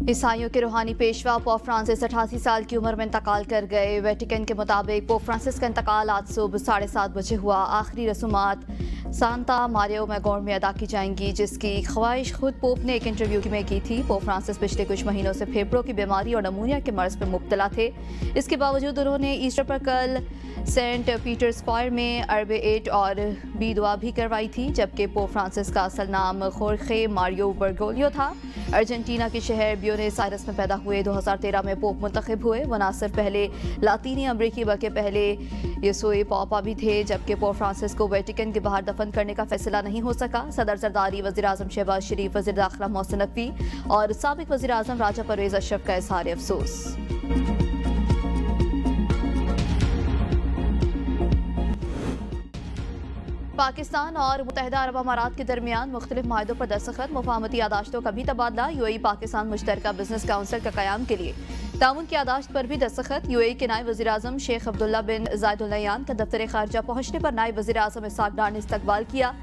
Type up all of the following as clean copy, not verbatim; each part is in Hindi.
ईसाइयों के रूहानी पेशवा पोप फ्रांसिस 88 साल की उम्र में इंतकाल कर गए। वेटिकन के मुताबिक पोप फ्रांसिस का इंतकाल आज सुबह 7:30 बजे हुआ। आखिरी रसूमात सांता मारियो मैगोर में अदा की जाएंगी, जिसकी ख्वाहिश खुद पोप ने एक इंटरव्यू में की थी। पोप फ्रांसिस पिछले कुछ महीनों से फेफड़ों की बीमारी और नमूनिया के मर्ज पर मुब्तला थे। इसके बावजूद उन्होंने ईस्टर पर कल सेंट पीटर स्क्वायर में अरबे 8 और बी दुआ भी करवाई थी। जबकि पोप फ्रांसिस का असल नाम खोर्खे मारियो बर्गोलियो था। अर्जेंटीना के शहर ब्यूनस आयर्स में पैदा हुए। 2013 में पोप मुंतखब हुए। वो ना सिर्फ पहले लातीनी अमरीकी बल्कि पहले यसुई पापा भी थे। जबकि पोप फ्रांसिस को वेटिकन के बाहर दफन करने का फैसला नहीं हो सका। सदर जरदारी, वज़ीर आज़म शहबाज शरीफ, वज़ीर दाखिला मोहसिन नकवी और साबिक वज़ीर आज़म राजा परवेज अशरफ का इज़हार अफसोस। पाकिस्तान और मुत्तहिदा अरब अमारात के दरमियान मुख्तलिफ माहिदों पर दस्तखत, मुफाहमती यादाश्तों का भी तबादला। यूएई पाकिस्तान मुश्तरका बिजनेस काउंसिल का क़याम के लिए ताउन की यादाश्त पर भी दस्तखत। यूएई के नायब वज़ीर आज़म शेख अब्दुल्ला बिन ज़ायद अल नह्यान का दफ्तर ख़ारजा पहुंचने पर नायब वज़ीर आज़म इसहाक डार ने इस्तकबाल किया।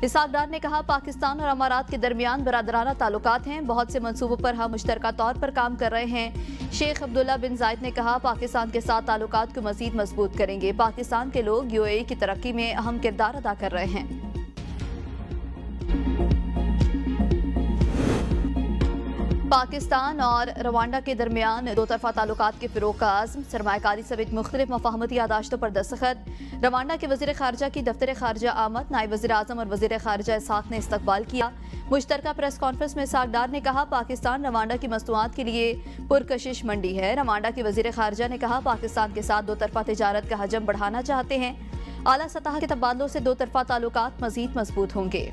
इसहाक डार ने कहा, पाकिस्तान और अमारात के दरमियान बरादराना ताल्लुकात हैं। बहुत से मनसूबों पर हम मुश्तरका तौर पर काम कर रहे हैं। शेख अब्दुल्ला बिन ज़ायद ने कहा, पाकिस्तान के साथ ताल्लुकात को मज़ीद मजबूत करेंगे। पाकिस्तान के लोग यूएई की तरक्की में अहम किरदार अदा कर रहे हैं। पाकिस्तान और रवांडा के दरमियान दो तरफा ताल्लुकात के फ़िरोग़ का आज़्म, सरमायाकारी समेत मुख्तलिफ मफाहमती यादाश्तों पर दस्तखत। रवांडा के वज़ीर ख़ारजा की दफ्तर ख़ारजा आमद, नायब वज़ीर आज़म और वज़ीर ख़ारजा इसहाक ने इस्तकबाल किया। मुश्तरका प्रेस कॉन्फ्रेंस में इसहाक डार ने कहा, पाकिस्तान रवांडा की मसनूआत के लिए पुरकशिश मंडी है। रवांडा के वज़ीर ख़ारजा ने कहा, पाकिस्तान के साथ दो तरफा तिजारत का हजम बढ़ाना चाहते हैं। आला सतह के तबादलों से दो तरफा ताल्लुकात मज़ीद मजबूत होंगे।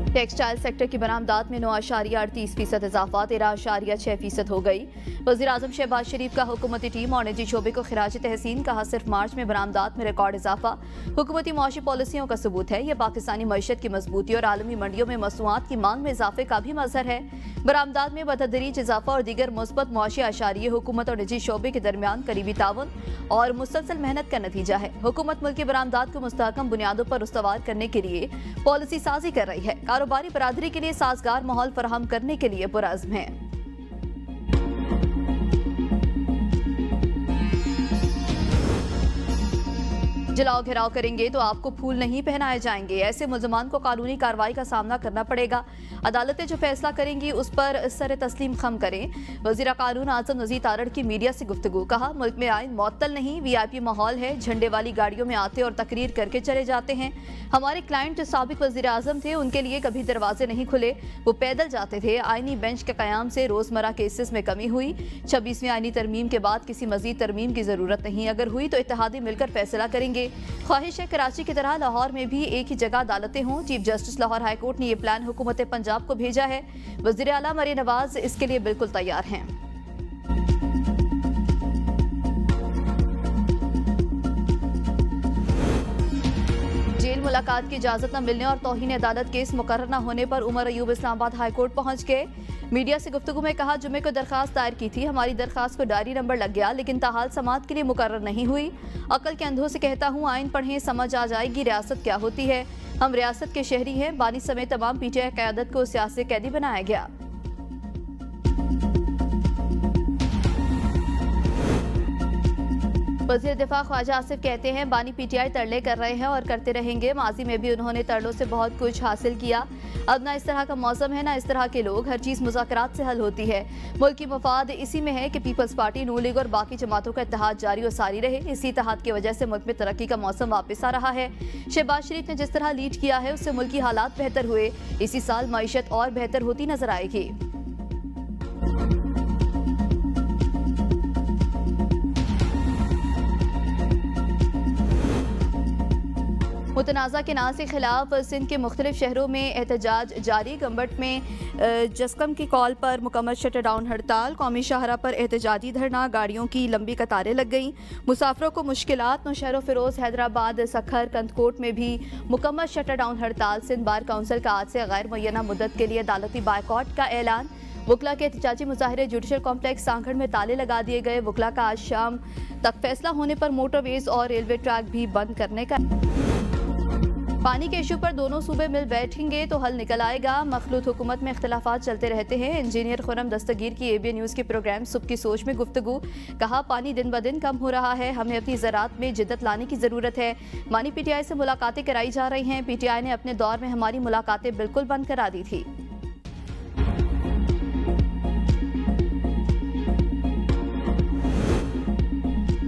टेक्सटाइल सेक्टर की बरामदात में 9.38% इजाफा 13.6% हो गई। वज़ीर आज़म शहबाज शरीफ का हुकूमती टीम और निजी शोबे को खिराज तहसीन, कहा सिर्फ मार्च में बरामदात में रिकॉर्ड इजाफा हुकूमती मुआशी पॉलिसियों का सबूत है। यह पाकिस्तानी मईशत की मजबूती और आलमी मंडियों में मसनूआत की मांग में इजाफे का भी मजहर है। बरामदात में बतदरीज इजाफा और दीगर मुस्बत मुआशी आशारिये हुकूमत और निजी शोबे के दरमियान करीबी ताउन और मुसलसल मेहनत का नतीजा है। हुकूमत मुल्क की बरामदात को मुस्तहकम बुनियादों पर उस्तवार करने के लिए पॉलिसी साजी कर रही है। कारोबारी बरादरी के लिए साजगार माहौल फराहम करने के लिए पुरअज़्म है। जलाओ घेराव करेंगे तो आपको फूल नहीं पहनाए जाएंगे। ऐसे मुल्ज़मान को कानूनी कार्रवाई का सामना करना पड़ेगा। अदालतें जो फैसला करेंगी उस पर सर तस्लीम खम करें। वज़ीर कानून आज़म नज़ीर तारड़ की मीडिया से गुफ्तगू, कहा मुल्क में आइन मुअत्तल नहीं, वीआईपी माहौल है। झंडे वाली गाड़ियों में आते और तकरीर करके चले जाते हैं। हमारे क्लाइंट जो साबिक वज़ीर आज़म थे, उनके लिए कभी दरवाजे नहीं खुले, वो पैदल जाते थे। आइनी बेंच के क़याम से रोज़मर्रा केसेस में कमी हुई। 26वीं आइनी तरमीम के बाद किसी मज़ीद तरमीम की ज़रूरत नहीं। अगर हुई तो इत्तेहादी मिलकर फैसला करेंगे। ख्वाहिश है कराची की तरह लाहौर में भी एक ही जगह अदालतें हों। Chief justice Lahore high court ने यह प्लान हुकूमत पंजाब को भेजा है। वज़ीर आला मरियम नवाज इसके लिए बिल्कुल तैयार हैं। जेल मुलाकात की इजाजत न मिलने और तौहीन अदालत केस मुकर्रर न होने पर उमर अयूब इस्लामाबाद हाई कोर्ट पहुंच गए। मीडिया से गुफ्तगू में कहा, जुमे को दरखास्त दायर की थी, हमारी दरखास्त को डायरी नंबर लग गया, लेकिन ताहाल समात के लिए मुकर्रर नहीं हुई। अकल के अंधों से कहता हूँ, आइन पढ़ें, समझ आ जाएगी रियासत क्या होती है। हम रियासत के शहरी हैं। बानी समेत तमाम पीटीआई क़यादत को सियासी कैदी बनाया गया। वज़ीर दिफा ख्वाजा आसिफ कहते हैं, बानी पीटीआई तरले कर रहे हैं और करते रहेंगे। माजी में भी उन्होंने तरलों से बहुत कुछ हासिल किया। अब ना इस तरह का मौसम है, ना इस तरह के लोग। हर चीज़ मुज़ाकरात से हल होती है। मुल्क की मफाद इसी में है कि पीपल्स पार्टी, नून लीग और बाकी जमातों का इत्तेहाद जारी और सारी रहे। इसी इत्तेहाद की वजह से मुल्क में तरक्की का मौसम वापस आ रहा है। शहबाज शरीफ ने जिस तरह लीड किया है, उससे मुल्क की हालात बेहतर हुए। इसी साल मईशत और बेहतर होती नजर आएगी। मुतनाज़ा के नाम के खिलाफ सिंध के मुख्तलिफ शहरों में एहतजाज जारी। गंबट में जस्कम की कॉल पर मुकम्मल शटर डाउन हड़ताल। कौमी शाहरा पर एहतजाजी धरना, गाड़ियों की लंबी कतारें लग गईं। मुसाफिरों को मुश्किलात। नौशहर फिरोज, हैदराबाद, सखर, कंदकोट में भी मुकम्मल शटर डाउन हड़ताल। सिंध बार काउंसिल का आज से गैर मुय्यना मुद्दत के लिए अदालती बायकॉट का ऐलान। वकला के एहतजाजी मुजाहरे जुडिशल कॉम्प्लेक्स सांगड़ में ताले लगा दिए गए। वकला का आज शाम तक फैसला होने पर मोटरवेज और रेलवे ट्रैक भी बंद करने का पानी के इशू पर दोनों सूबे मिल बैठेंगे तो हल निकल आएगा। मखलूत हुकूमत में इख्तिलाफात चलते रहते हैं। इंजीनियर खुरम दस्तगीर की ABN न्यूज़ के प्रोग्राम सुबह की सोच में गुफ्तगू। कहा, पानी दिन ब दिन कम हो रहा है, हमें अपनी ज़राअत में जिद्दत लाने की ज़रूरत है। मानी PTI से मुलाकातें कराई जा रही हैं। PTI ने अपने दौर में हमारी मुलाकातें बिल्कुल बंद करा दी थी।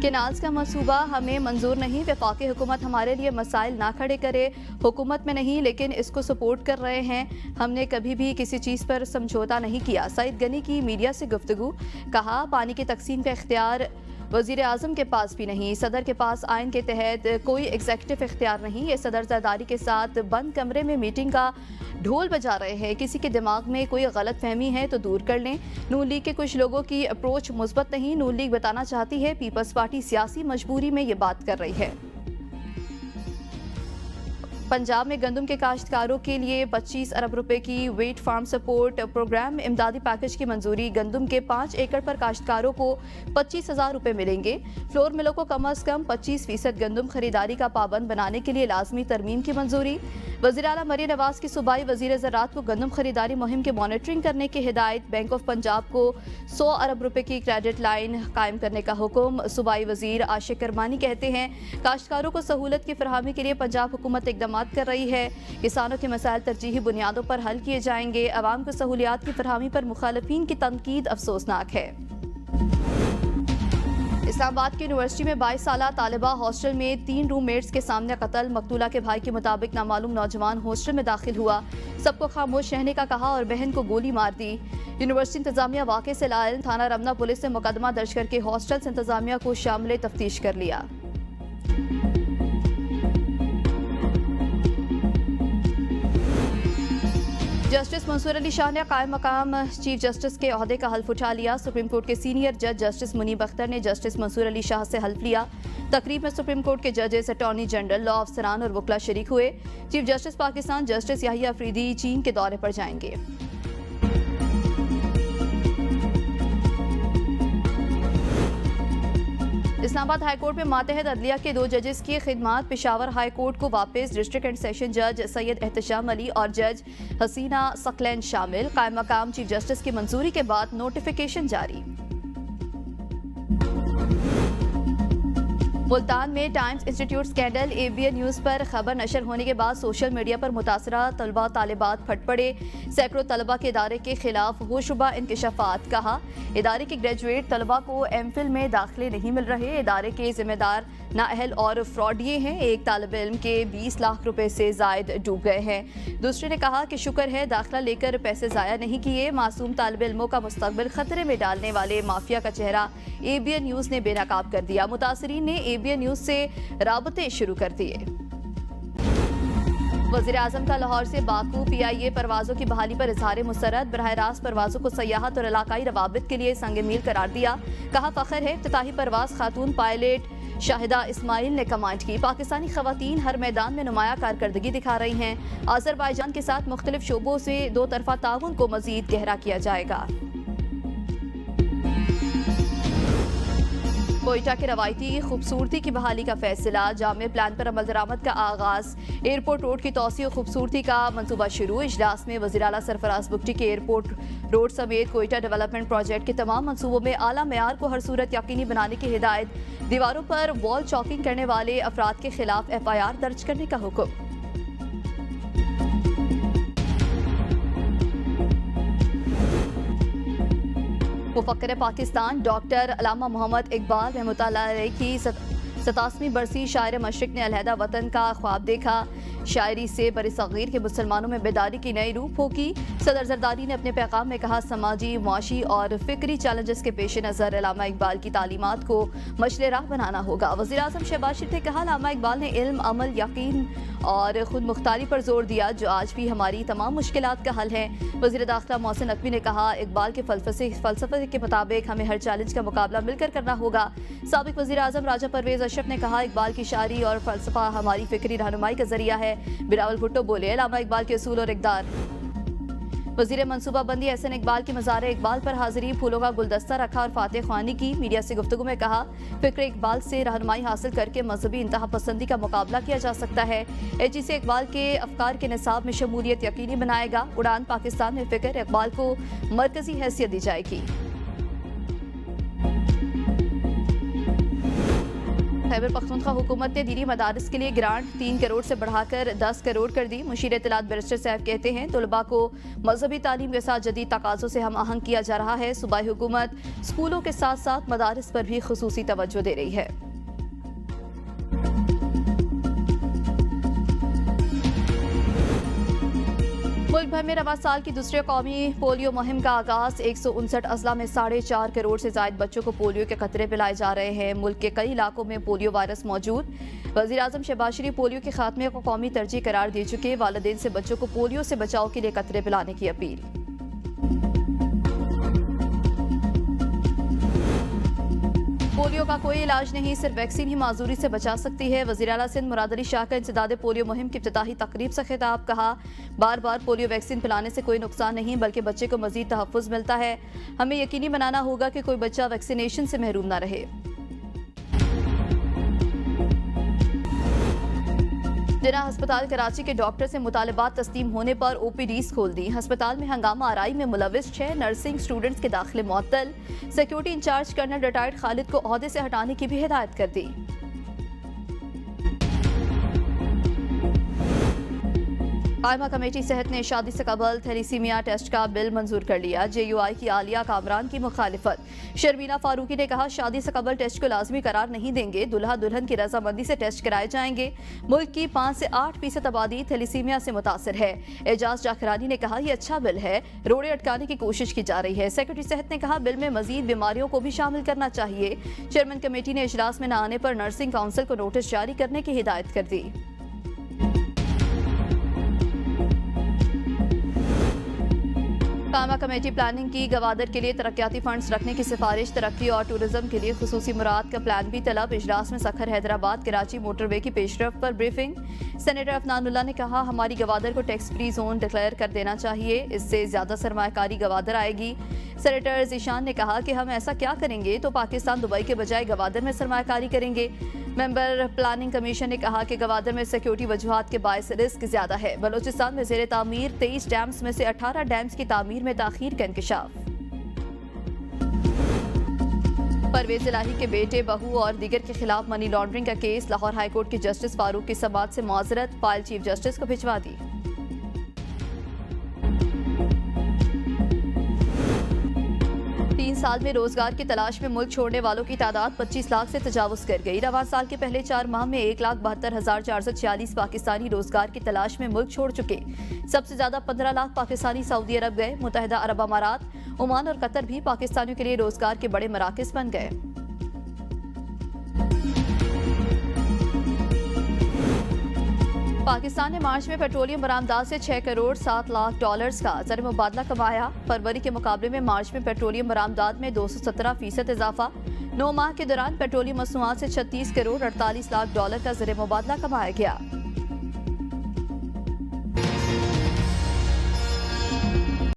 केनाल्स का मंसूबा हमें मंजूर नहीं। वफाकी हुकूमत हमारे लिए मसाइल ना खड़े करे। हुकूमत में नहीं लेकिन इसको सपोर्ट कर रहे हैं। हमने कभी भी किसी चीज़ पर समझौता नहीं किया। सईद गनी की मीडिया से गुफ्तगू। कहा, पानी की तकसीम का इख्तियार वज़ीर आज़म के पास भी नहीं, सदर के पास आइन के तहत कोई एग्जेक्टिव इख्तियार नहीं। ये सदर ज़रदारी के साथ बंद कमरे में मीटिंग का ढोल बजा रहे हैं। किसी के दिमाग में कोई गलत फहमी है तो दूर कर लें। नून लीग के कुछ लोगों की अप्रोच मुस्बत नहीं। नून लीग बताना चाहती है पीपल्स पार्टी सियासी मजबूरी में ये बात कर रही है। पंजाब में गंदम के काश्तकारों के लिए 25 अरब रुपए की वेट फार्म सपोर्ट प्रोग्राम इमदादी पैकेज की मंजूरी। गंदम के 5 एकड़ पर काश्तकारों को 25,000 रुपए मिलेंगे। फ्लोर मिलों को कम अज कम 25% गंदम खरीदारी का पाबंद बनाने के लिए लाजमी तरमीम की मंजूरी। वज़ीर आला मरियम नवाज की सूबाई वज़ीर ज़राअत को गंदम खरीदारी मुहिम की मॉनिटरिंग करने की हिदायत। बैंक ऑफ पंजाब को 100 अरब रुपए की क्रेडिट लाइन कायम करने का हुक्म। सूबाई वज़ीर आशिक करमानी कहते हैं, काश्तकारों को सहूलत की फरहमी के लिए पंजाब हुकूमत इकदाम कर रही है। किसानों के मसाइल तरजीही बुनियादों पर हल किए जाएंगे। अवाम को सहूलियात की फरहमी पर मुखालिफिन की तनकीद अफसोसनाक है। इस्लामाबाद की यूनिवर्सिटी में 22 साला तालिबा हॉस्टल में 3 रूममेट्स के सामने कत्ल। मकतूला के भाई के मुताबिक नामालूम नौजवान हॉस्टल में दाखिल हुआ, सबको खामोश रहने का कहा और बहन को गोली मार दी। यूनिवर्सिटी इंतजामिया वाक़े से लाइल। थाना रमना पुलिस ने मुकदमा दर्ज करके हॉस्टल इंतजामिया को शामिल तफ्तीश कर लिया। जस्टिस मंसूर अली शाह ने कायम मकाम चीफ जस्टिस के ओहदे का हल्फ उठा लिया। सुप्रीम कोर्ट के सीनियर जज जस्टिस मुनीब अख्तर ने जस्टिस मंसूर अली शाह से हल्फ लिया। तकरीब में सुप्रीम कोर्ट के जजेस, अटॉर्नी जनरल, लॉ अफसरान और वकला शरीक हुए। Chief justice Pakistan justice Yahya Afridi चीन के दौरे पर जाएंगे। इस्लामाबाद हाईकोर्ट में मातहत अदलिया के 2 जजेस की खिदमात पेशावर हाई कोर्ट को वापस। डिस्ट्रिक्ट एंड सेशन जज सैयद एहतशाम अली और जज हसीना सकलैन शामिल। कायम मकाम चीफ जस्टिस की मंजूरी के बाद नोटिफिकेशन जारी। मुल्तान में times institute scandal. ABN news पर खबर नशर होने के बाद सोशल मीडिया पर मुतासरा तलबा तालिबात फट पड़े। सैकड़ों तलबा के इदारे के खिलाफ होशरुबा इंकशाफात। कहा, इदारे के ग्रेजुएट तलबा को MPhil में दाखिले नहीं मिल रहे। इदारे के जिम्मेदार नाअहल और फ्रॉडिये हैं। एक तालिब इल्म के 20 लाख रुपए से जायद डूब गए हैं। दूसरे ने कहा कि शुक्र है दाखिला लेकर पैसे ज़ाया नहीं किए। मासूम तालिब इल्मों का मुस्तकबिल खतरे में डालने वाले माफिया का चेहरा ABN न्यूज़ ने बेनकाब कर दिया। मुतासरीन ने ABN न्यूज़ से राबते शुरू कर दिए। वज़ीर आज़म का लाहौर से बाकू PIA परवाज़ों की बहाली पर इजहार मुसरत। बरह रास्त परवाज़ों को सयाहत और इलाकाई रवाबित के लिए संग मील करार दिया। कहा, फ़ख्र है इफ्तिताही परवाज़ खातून पायलट शाहिदा इस्माइल ने कमांड की। पाकिस्तानी खवातीन हर मैदान में नुमाया कारकर्दगी दिखा रही हैं। आज़रबाईजान के साथ मुख्तलिफ शोबों से 2 तरफ़ा ताउन को मज़ीद गहरा किया जाएगा। कोयटा के रवायती खूबसूरती की बहाली का फैसला। जामे प्लान पर अमल दरामद का आगाज। एयरपोर्ट रोड की तौसी और खूबसूरती का मंसूबा शुरू। इजलास में वज़ीर आला सरफराज बुगटी के एयरपोर्ट रोड समेत कोयटा डेवलपमेंट प्रोजेक्ट के तमाम मंसूबों में आला मेयार को हर सूरत यकीनी बनाने की हिदायत। दीवारों पर वॉल चॉकिंग करने वाले अफराद के खिलाफ FIR दर्ज करने का हुक्म। मुफक्किर पाकिस्तान डॉक्टर अल्लामा मोहम्मद इकबाल रहमतुल्लाह अलैह की 87वीं बरसी शायर मशरिक ने अलहदा वतन का ख्वाब देखा। शायरी से बरसगीर के मुसलमानों में बेदारी की नई रूह फूकी। सदर जरदारी ने अपने पैगाम में कहा, समाजी, मुआशी और फिक्री चैलेंजेस के पेश नज़र अल्लामा इकबाल की तालीमात को मशले राह बनाना होगा। वज़ीर आज़म शहबाज शरीफ ने कहा, अल्लामा इकबाल ने इल्म, अमल, यकीन और खुद मुख्तारी पर जोर दिया जो आज भी हमारी तमाम मुश्किलात का हल है। वज़ीर दाखिला मोहसिन नकवी ने कहा, इकबाल के फ़लसफ़े के मुताबिक हमें हर चैलेंज का मुकाबला मिलकर करना होगा। साबिक़ वज़ीर आज़म राजा परवेज़ अशरफ ने कहा, इकबाल की शायरी और फ़लसफ़ा हमारी फिक्री रहनुमाई का ज़रिया है। बिलावल भुट्टो बोले, अल्लामा इकबाल के असूल और इक़दार वजीर मनसूबाबंदी एहसन इकबाल की मज़ार इकबाल पर हाजिरी, फूलों का गुलदस्ता रखा और फातह ख्वानी की। मीडिया से गुफ्तगू में कहा, फिक्र इकबाल से रहनुमाई हासिल करके मजहबी इंतहा पसंदी का मुकाबला किया जा सकता है। AGC इकबाल के अफकार के निसाब में शमूलियत यकीनी बनाएगा। उड़ान पाकिस्तान में फिक्र इकबाल को मरकजी हैसियत दी जाएगी। खैबर पख्तूनख्वा हुकूमत ने दीनी मदारिस के लिए ग्रांट 3 करोड़ से बढ़ाकर 10 करोड़ कर दी। मुशीर इत्तलात बैरिस्टर साहब कहते हैं, तलबा को मजहबी तालीम के साथ जदीद तकाज़ों से हम आहंग किया जा रहा है। सूबाई हुकूमत स्कूलों के साथ साथ मदारिस पर भी खुसूसी तवज्जो दे रही है। मुल्क भर में रवा साल की दूसरे कौमी पोलियो मुहिम का आगाज। 159 अजला में 4.5 करोड़ से जायद बच्चों को पोलियो के कतरे पिलाए जा रहे हैं। मुल्क के कई इलाकों में पोलियो वायरस मौजूद। वज़ीर आज़म शहबाज शरीफ पोलियो के खात्मे को कौमी तरजीह करार दे चुके। वालिदैन से बच्चों को पोलियो से बचाव के लिए कतरे पिलाने की अपील। पोलियो का कोई इलाज नहीं, सिर्फ वैक्सीन ही माजूरी से बचा सकती है। वज़ीर आला सिंध मुराद अली शाह का इंसदाद पोलियो मुहिम की इफ्तिताही तकरीब से खिताब। कहा, बार बार पोलियो वैक्सीन पिलाने से कोई नुकसान नहीं बल्कि बच्चे को मजीद तहफ़्फ़ुज़ मिलता है। हमें यकीनी बनाना होगा कि कोई बच्चा वैक्सीनेशन से महरूम न रहे। जिना अस्पताल कराची के डॉक्टर से मुतालबात तस्लीम होने पर OPDs खोल दी। अस्पताल में हंगामा आराई में मुलविस 6 नर्सिंग स्टूडेंट्स के दाखिले मुअत्तल। Security incharge colonel retired Khalid को ओहदे से हटाने की भी हिदायत कर दी। कायमा कमेटी सेहत ने शादी से कबल थैलीसीमिया टेस्ट का बिल मंजूर कर लिया। JUI की आलिया कामरान की मुखालिफत। शर्मीला फारूकी ने कहा, शादी से कबल टेस्ट को लाजमी करार नहीं देंगे, दुल्हा दुल्हन की रजामंदी से टेस्ट कराए जाएंगे। मुल्क की 5 से 8% आबादी थैलीसीमिया से मुतासर है। एजाज जाखरानी ने कहा, यह अच्छा बिल है, रोड़े अटकाने की कोशिश की जा रही है। सेक्रेटरी सेहत ने कहा, बिल में मजीद बीमारियों को भी शामिल करना चाहिए। चेयरमैन कमेटी ने इजलास में न आने पर नर्सिंग काउंसिल को नोटिस जारी करने की हिदायत कर दी। कायमा कमेटी प्लानिंग की गवादर के लिए तरक्याती फंड्स रखने की सिफारिश। तरक्की और टूरिज्म के लिए खुसूसी मुराद का प्लान भी तलब। इजलास में सखर हैदराबाद कराची मोटरवे की पेशरफ पर ब्रीफिंग। सेनेटर अफनानुल्लाह ने कहा, हमारी गवादर को टैक्स फ्री जोन डिक्लेयर कर देना चाहिए, इससे ज्यादा सरमायाकारी गवादर आएगी। सेनेटर जीशान ने कहा कि हम ऐसा क्या करेंगे तो पाकिस्तान दुबई के बजाय गवादर में सरमायाकारी करेंगे। मेंबर प्लानिंग कमीशन ने कहा कि गवादर में सिक्योरिटी वजूहात के बायस रिस्क ज्यादा है। बलोचिस्तान में ज़ेरे तामीर 23 डैम्स में से 18 डैम्स की तामीर में ताखीर का इंकशाफ। परवेज इलाही के बेटे, बहू और दीगर के खिलाफ मनी लॉन्ड्रिंग का केस। लाहौर हाईकोर्ट के जस्टिस फारूक की समाअत से माजरत, फाइल चीफ जस्टिस को भिजवा दी। 3 साल में रोजगार की तलाश में मुल्क छोड़ने वालों की तादाद 25 लाख से तजावुज कर गई। रवां साल के पहले 4 माह में 1,72,446 पाकिस्तानी रोजगार की तलाश में मुल्क छोड़ चुके। सबसे ज्यादा 15 लाख पाकिस्तानी सऊदी अरब गए। मुत्तहिदा अरब अमारात, ओमान और कतर भी पाकिस्तानियों के लिए रोजगार के बड़े मराकज बन गए। पाकिस्तान ने मार्च में पेट्रोलियम बरामदात से 6 करोड़ 7 लाख डॉलर्स का ज़र मुबादला कमाया। फरवरी के मुकाबले में मार्च में पेट्रोलियम बरामदात में 217% इजाफा। 9 माह के दौरान पेट्रोलियम मसनूआत से 36 करोड़ 48 लाख डॉलर का ज़र मुबादला कमाया गया।